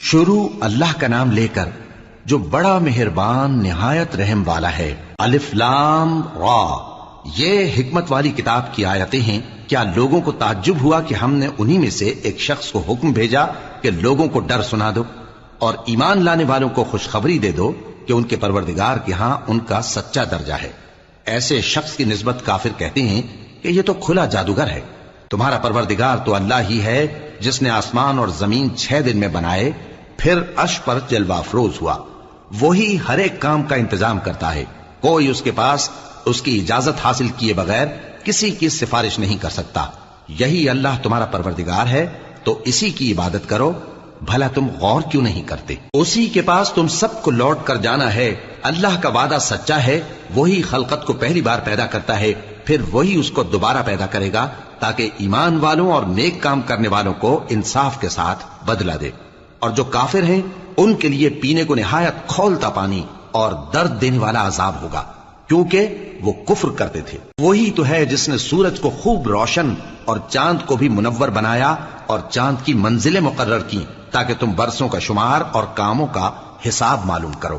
شروع اللہ کا نام لے کر جو بڑا مہربان نہایت رحم والا ہے۔ الف لام را، یہ حکمت والی کتاب کی آیتیں ہیں۔ کیا لوگوں کو تعجب ہوا کہ ہم نے انہی میں سے ایک شخص کو حکم بھیجا کہ لوگوں کو ڈر سنا دو اور ایمان لانے والوں کو خوشخبری دے دو کہ ان کے پروردگار کے ہاں ان کا سچا درجہ ہے۔ ایسے شخص کی نسبت کافر کہتے ہیں کہ یہ تو کھلا جادوگر ہے۔ تمہارا پروردگار تو اللہ ہی ہے جس نے آسمان اور زمین 6 دن میں بنائے، پھر عرش پر جلوہ افروز ہوا۔ وہی ہر ایک کام کا انتظام کرتا ہے، کوئی اس کے پاس اس کی اجازت حاصل کیے بغیر کسی کی سفارش نہیں کر سکتا۔ یہی اللہ تمہارا پروردگار ہے، تو اسی کی عبادت کرو۔ بھلا تم غور کیوں نہیں کرتے؟ اسی کے پاس تم سب کو لوٹ کر جانا ہے۔ اللہ کا وعدہ سچا ہے، وہی خلقت کو پہلی بار پیدا کرتا ہے، پھر وہی اس کو دوبارہ پیدا کرے گا تاکہ ایمان والوں اور نیک کام کرنے والوں کو انصاف کے ساتھ بدلہ دے۔ اور جو کافر ہیں ان کے لیے پینے کو نہایت کھولتا پانی اور درد دینے والا عذاب ہوگا، کیونکہ وہ کفر کرتے تھے۔ وہی تو ہے جس نے سورج کو خوب روشن اور چاند کو بھی منور بنایا اور چاند کی منزلیں مقرر کی تاکہ تم برسوں کا شمار اور کاموں کا حساب معلوم کرو۔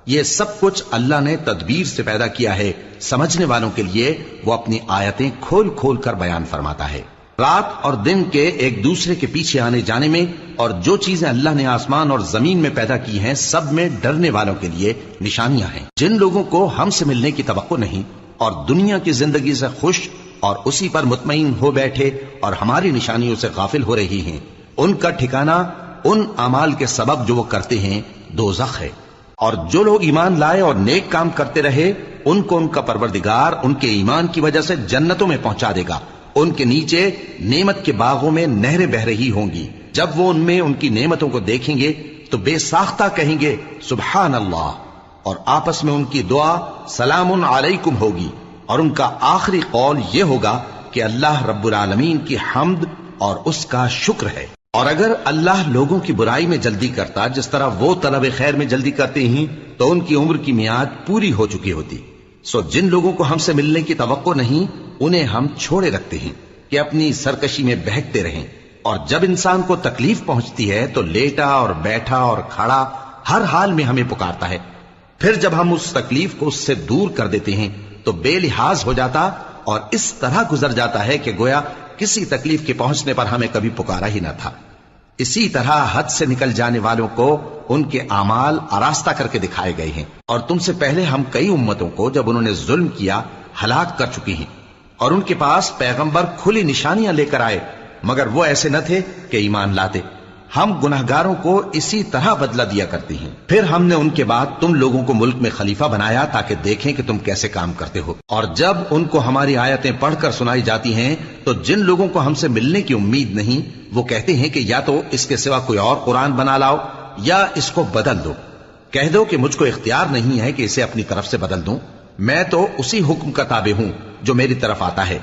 یہ سب کچھ اللہ نے تدبیر سے پیدا کیا ہے، سمجھنے والوں کے لیے وہ اپنی آیتیں کھول کھول کر بیان فرماتا ہے۔ رات اور دن کے ایک دوسرے کے پیچھے آنے جانے میں اور جو چیزیں اللہ نے آسمان اور زمین میں پیدا کی ہیں سب میں ڈرنے والوں کے لیے نشانیاں ہیں۔ جن لوگوں کو ہم سے ملنے کی توقع نہیں اور دنیا کی زندگی سے خوش اور اسی پر مطمئن ہو بیٹھے اور ہماری نشانیوں سے غافل ہو رہی ہیں، ان کا ٹھکانہ ان اعمال کے سبب جو وہ کرتے ہیں دوزخ ہے۔ اور جو لوگ ایمان لائے اور نیک کام کرتے رہے ان کو ان کا پروردگار ان کے ایمان کی وجہ سے جنتوں میں پہنچا دے گا۔ ان کے نیچے نعمت کے باغوں میں نہریں بہ رہی ہوں گی۔ جب وہ ان میں ان کی نعمتوں کو دیکھیں گے تو بے ساختہ کہیں گے سبحان اللہ، اور آپس میں ان کی دعا سلام علیکم ہوگی، اور ان کا آخری قول یہ ہوگا کہ اللہ رب العالمین کی حمد اور اس کا شکر ہے۔ اور اگر اللہ لوگوں کی برائی میں جلدی کرتا جس طرح وہ طلب خیر میں جلدی کرتے ہیں تو ان کی عمر کی میعاد پوری ہو چکی ہوتی۔ سو جن لوگوں کو ہم سے ملنے کی توقع نہیں انہیں ہم چھوڑے رکھتے ہیں کہ اپنی سرکشی میں بہکتے رہیں، اور جب انسان کو تکلیف پہنچتی ہے تو لیٹا اور بیٹھا اور کھڑا ہر حال میں ہمیں پکارتا ہے۔ پھر جب ہم اس تکلیف کو اس سے دور کر دیتے ہیں تو بے لحاظ ہو جاتا اور اس طرح گزر جاتا ہے کہ گویا کسی تکلیف کے پہنچنے پر ہمیں کبھی پکارا ہی نہ تھا۔ اسی طرح حد سے نکل جانے والوں کو ان کے اعمال آراستہ کر کے دکھائے گئے ہیں، اور تم سے پہلے ہم کئی امتوں کو جب انہوں نے ظلم کیا ہلاک کر چکی ہیں، اور ان کے پاس پیغمبر کھلی نشانیاں لے کر آئے مگر وہ ایسے نہ تھے کہ ایمان لاتے۔ ہم گناہگاروں کو اسی طرح بدلہ دیا کرتے ہیں۔ پھر ہم نے ان کے بعد تم لوگوں کو ملک میں خلیفہ بنایا تاکہ دیکھیں کہ تم کیسے کام کرتے ہو۔ اور جب ان کو ہماری آیتیں پڑھ کر سنائی جاتی ہیں تو جن لوگوں کو ہم سے ملنے کی امید نہیں وہ کہتے ہیں کہ یا تو اس کے سوا کوئی اور قرآن بنا لاؤ یا اس کو بدل دو۔ کہہ دو کہ مجھ کو اختیار نہیں ہے کہ اسے اپنی طرف سے بدل دوں، میں تو اسی حکم کا تابع ہوں جو میری طرف آتا ہے۔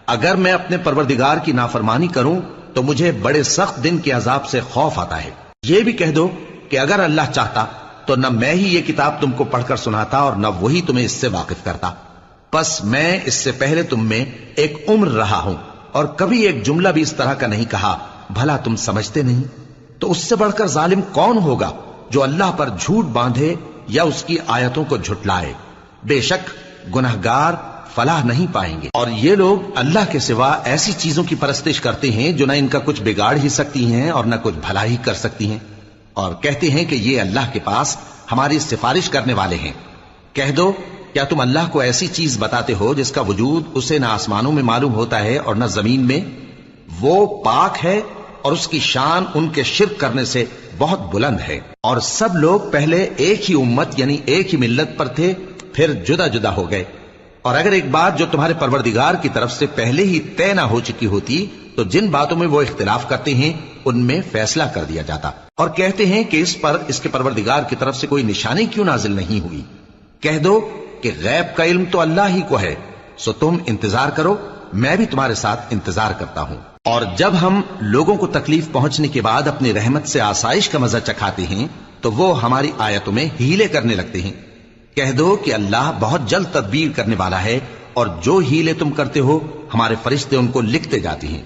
اگر میں اپنے پروردگار کی نافرمانی کروں تو مجھے بڑے سخت دن کے عذاب سے خوف آتا ہے۔ یہ بھی کہہ دو کہ اگر اللہ چاہتا تو نہ میں ہی یہ کتاب تم کو پڑھ کر سناتا اور نہ وہی تمہیں اس سے واقف کرتا۔ پس میں اس سے پہلے تم میں ایک عمر رہا ہوں اور کبھی ایک جملہ بھی اس طرح کا نہیں کہا، بھلا تم سمجھتے نہیں؟ تو اس سے بڑھ کر ظالم کون ہوگا جو اللہ پر جھوٹ باندھے یا اس کی آیتوں کو جھٹلائے؟ بے شک گناہگار فلاح نہیں پائیں گے۔ اور یہ لوگ اللہ کے سوا ایسی چیزوں کی پرستش کرتے ہیں جو نہ ان کا کچھ بگاڑ ہی سکتی ہیں اور نہ کچھ بھلا ہی کر سکتی ہیں، اور کہتے ہیں کہ یہ اللہ کے پاس ہماری سفارش کرنے والے ہیں۔ کہہ دو کیا تم اللہ کو ایسی چیز بتاتے ہو جس کا وجود اسے نہ آسمانوں میں معلوم ہوتا ہے اور نہ زمین میں؟ وہ پاک ہے اور اس کی شان ان کے شرک کرنے سے بہت بلند ہے۔ اور سب لوگ پہلے ایک ہی امت یعنی ایک ہی ملت پر تھے، پھر جدا جدا ہو گئے۔ اور اگر ایک بات جو تمہارے پروردگار کی طرف سے پہلے ہی طے نہ ہو چکی ہوتی تو جن باتوں میں وہ اختلاف کرتے ہیں ان میں فیصلہ کر دیا جاتا۔ اور کہتے ہیں کہ اس پر اس کے پروردگار کی طرف سے کوئی نشانی کیوں نازل نہیں ہوئی؟ کہہ دو کہ غیب کا علم تو اللہ ہی کو ہے، سو تم انتظار کرو، میں بھی تمہارے ساتھ انتظار کرتا ہوں۔ اور جب ہم لوگوں کو تکلیف پہنچنے کے بعد اپنی رحمت سے آسائش کا مزہ چکھاتے ہیں تو وہ ہماری آیتوں میں ہیلے کرنے لگتے ہیں۔ کہہ دو کہ اللہ بہت جلد تدبیر کرنے والا ہے، اور جو ہیلے تم کرتے ہو ہمارے فرشتے ان کو لکھتے جاتے ہیں۔